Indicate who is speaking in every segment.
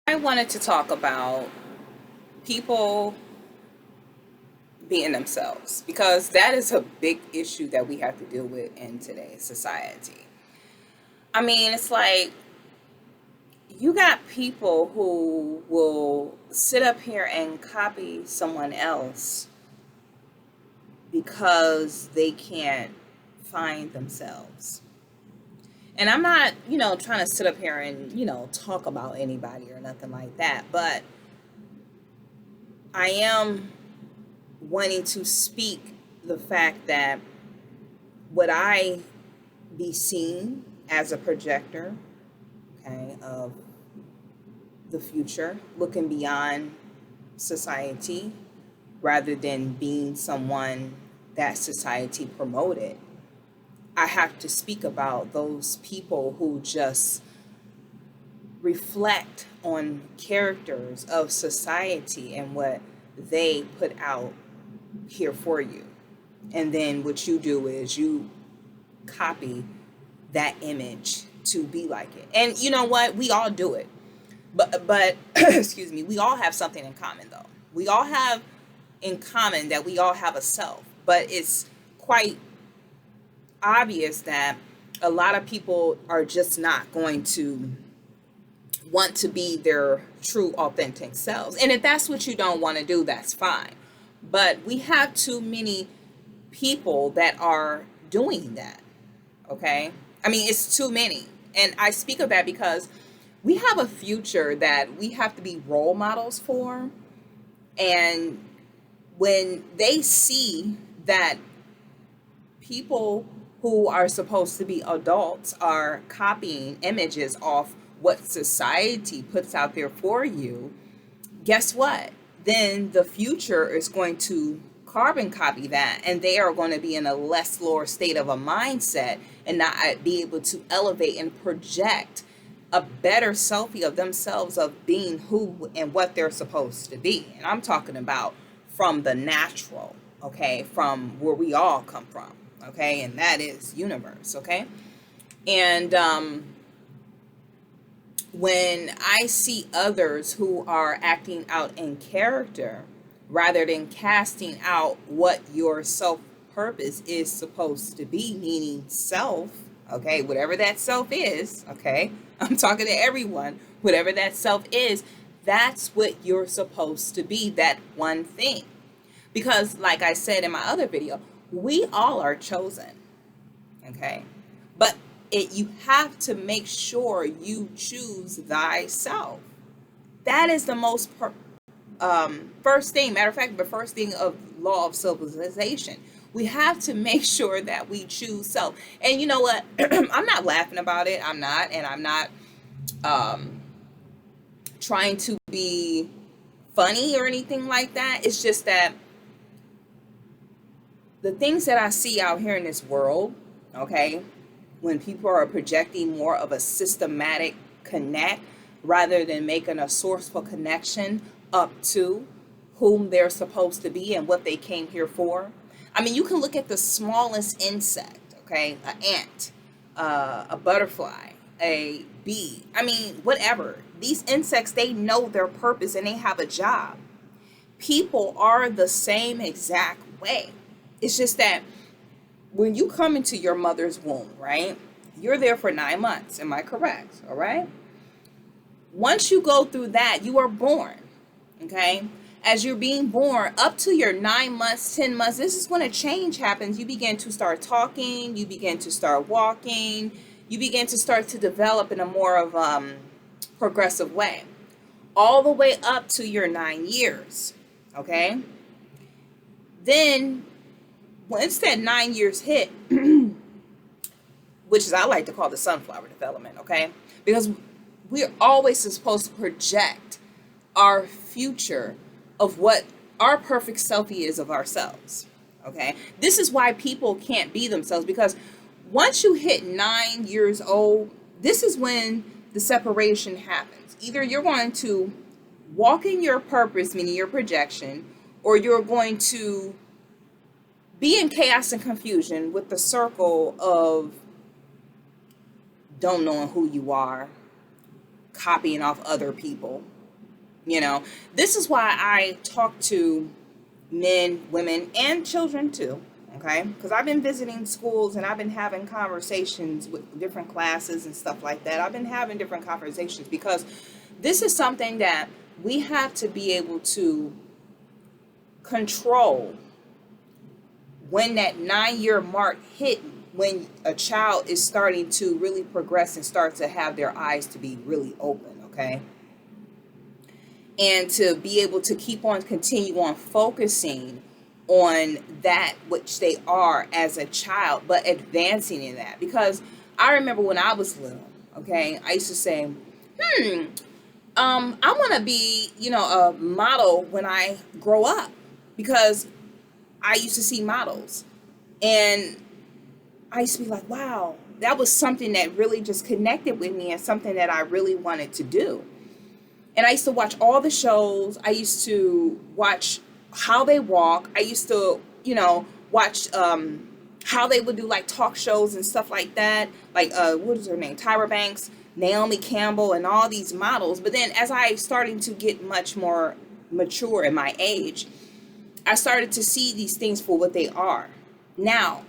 Speaker 1: I wanted to talk about people being themselves because that is a big issue that we have to deal with in today's society. I mean, it's like you got people who will sit up here and copy someone else because they can't find themselves. And I'm not, trying to sit up here and, talk about anybody or nothing like that, but I am wanting to speak the fact that would I be seen as a projector, okay, of the future, looking beyond society rather than being someone that society promoted. I have to speak about those people who just reflect on characters of society and what they put out here for you. And then what you do is you copy that image to be like it. And you know what? We all do it. But excuse me, we all have something in common though. We all have in common that we all have a self, but it's quite obvious that a lot of people are just not going to want to be their true authentic selves. And if that's what you don't want to do, that's fine. But we have too many people that are doing that. Okay? I mean, it's too many. And I speak of that because we have a future that we have to be role models for. And when they see that people who are supposed to be adults are copying images off what society puts out there for you, guess what? Then the future is going to carbon copy that, and they are going to be in a less lower state of a mindset and not be able to elevate and project a better selfie of themselves of being who and what they're supposed to be. And I'm talking about from the natural, okay, from where we all come from, okay, and that is universe, okay. And when I see others who are acting out in character rather than casting out what your self purpose is supposed to be, meaning self, okay, whatever that self is, okay, I'm talking to everyone, whatever that self is, that's what you're supposed to be, that one thing. Because, like I said in my other video, we all are chosen, okay, but you have to make sure you choose thyself. That is the most first thing. Matter of fact, the first thing of law of civilization. We have to make sure that we choose self. And you know what? I'm not laughing about it. I'm not, and I'm not trying to be funny or anything like that. It's just that the things that I see out here in this world, okay, when people are projecting more of a systematic connect rather than making a sourceful connection up to whom they're supposed to be and what they came here for. I mean, you can look at the smallest insect, okay, an ant, a butterfly, a bee. I mean, whatever. These insects, they know their purpose and they have a job. People are the same exact way. It's just that when you come into your mother's womb, right? You're there for 9 months. Am I correct? All right. Once you go through that, you are born. Okay. As you're being born, up to your 9 months, 10 months, this is when a change happens. You begin to start talking. You begin to start walking. You begin to start to develop in a more of progressive way. All the way up to your 9 years. Okay. Then once that 9 years hit, which is I like to call the sunflower development, okay? Because we're always supposed to project our future of what our perfect selfie is of ourselves, okay? This is why people can't be themselves, because once you hit 9 years old, this is when the separation happens. Either you're going to walk in your purpose, meaning your projection, or you're going to be in chaos and confusion with the circle of don't knowing who you are, copying off other people, You know, this is why I talk to men, women, and children too. Okay, because I've been visiting schools and I've been having conversations with different classes and stuff like that. I've been having different conversations because this is something that we have to be able to control when that 9 year mark hit, when a child is starting to really progress and start to have their eyes to be really open. Okay, and to be able to keep on continue on focusing on that which they are as a child, but advancing in that. Because I remember when I was little, okay, I used to say, I want to be, a model when I grow up, because I used to see models and I used to be like, wow, that was something that really just connected with me and something that I really wanted to do. And I used to watch all the shows. I used to watch how they walk. I used to, watch how they would do like talk shows and stuff like that. Like, what is her name? Tyra Banks, Naomi Campbell, and all these models. But then as I started to get much more mature in my age, I started to see these things for what they are. Now,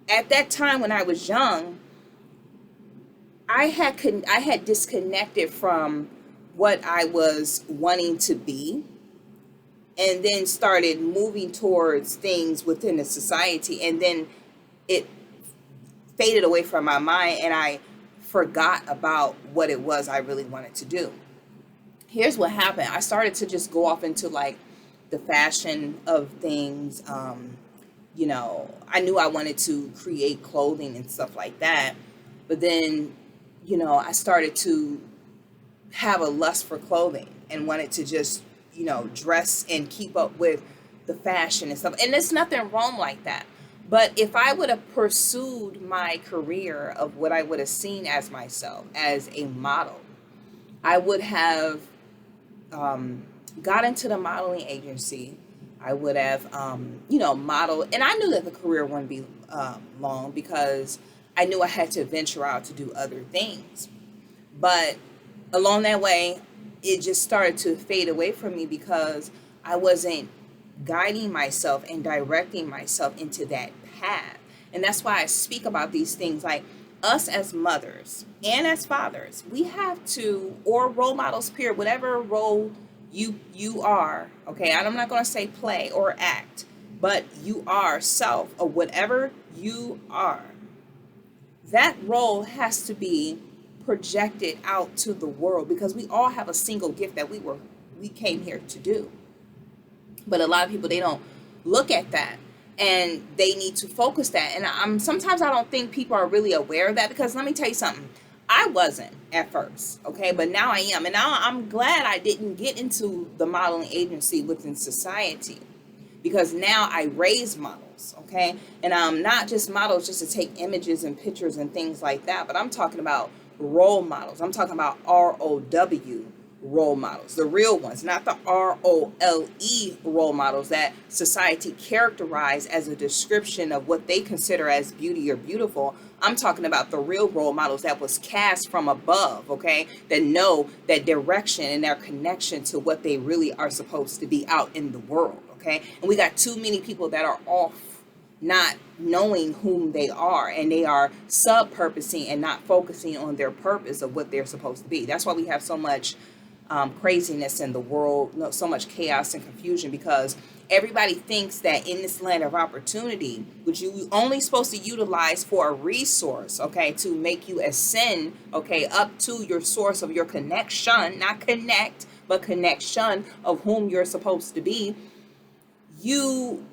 Speaker 1: at that time when I was young, I had disconnected from what I was wanting to be, and then started moving towards things within the society, and then it faded away from my mind and I forgot about what it was I really wanted to do. Here's what happened. I started to just go off into like the fashion of things. I knew I wanted to create clothing and stuff like that, but then I started to have a lust for clothing and wanted to just, dress and keep up with the fashion and stuff. And there's nothing wrong like that. But if I would have pursued my career of what I would have seen as myself as a model, I would have got into the modeling agency. I would have, modeled. And I knew that the career wouldn't be long, because I knew I had to venture out to do other things. But along that way, it just started to fade away from me because I wasn't guiding myself and directing myself into that path. And that's why I speak about these things, like us as mothers and as fathers, we have to, or role models, period, whatever role you are, okay? I'm not going to say play or act, but you are self, or whatever you are. That role has to be projected out to the world, because we all have a single gift that we came here to do. But a lot of people, they don't look at that, and they need to focus that. And sometimes I don't think people are really aware of that, because let me tell you something. I wasn't at first, okay, but now I am. And now I'm glad I didn't get into the modeling agency within society, because now I raise models, okay? And not just models just to take images and pictures and things like that, but I'm talking about role models. I'm talking about ROW role models, the real ones, not the ROLE role models that society characterize as a description of what they consider as beauty or beautiful. I'm talking about the real role models that was cast from above, okay, that know that direction and their connection to what they really are supposed to be out in the world, okay? And we got too many people that are off, not knowing whom they are, and they are sub-purposing and not focusing on their purpose of what they're supposed to be. That's why we have so much craziness in the world, so much chaos and confusion, because everybody thinks that in this land of opportunity, which you only supposed to utilize for a resource, okay, to make you ascend, okay, up to your source of your connection, not connect, but connection of whom you're supposed to be, you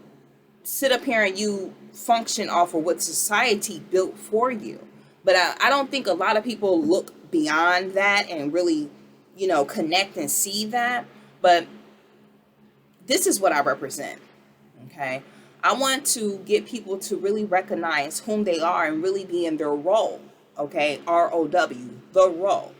Speaker 1: sit up here and you function off of what society built for you. But I don't think a lot of people look beyond that and really, connect and see that. But this is what I represent, okay? I want to get people to really recognize whom they are and really be in their role, okay? ROW, the role,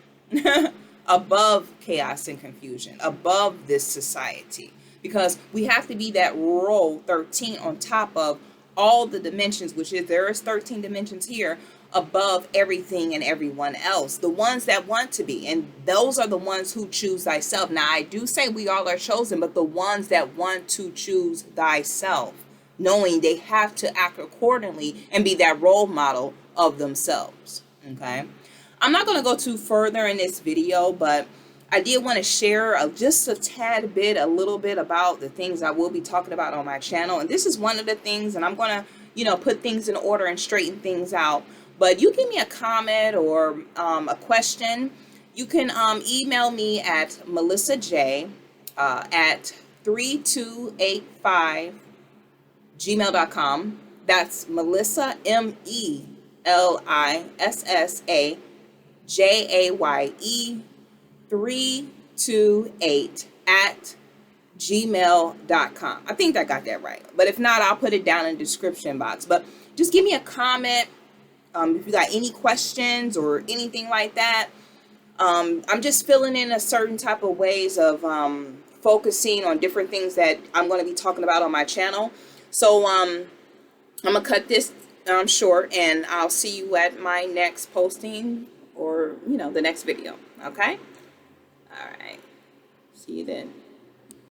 Speaker 1: above chaos and confusion, above this society. Because we have to be that role 13 on top of all the dimensions, which is there is 13 dimensions here, above everything and everyone else, the ones that want to be. And those are the ones who choose thyself. Now, I do say we all are chosen, but the ones that want to choose thyself, knowing they have to act accordingly and be that role model of themselves. Okay. I'm not going to go too further in this video, but I did want to share just a tad bit, a little bit about the things I will be talking about on my channel. And this is one of the things, and I'm going to, put things in order and straighten things out. But you give me a comment or a question, you can email me at melissaj at 3285gmail.com. That's Melissa, MELISSAJAYE 328 at gmail.com. I think I got that right. But if not, I'll put it down in the description box. But just give me a comment if you got any questions or anything like that. I'm just filling in a certain type of ways of focusing on different things that I'm going to be talking about on my channel. So I'm going to cut this short, and I'll see you at my next posting, or, the next video. Okay? All right. See you then.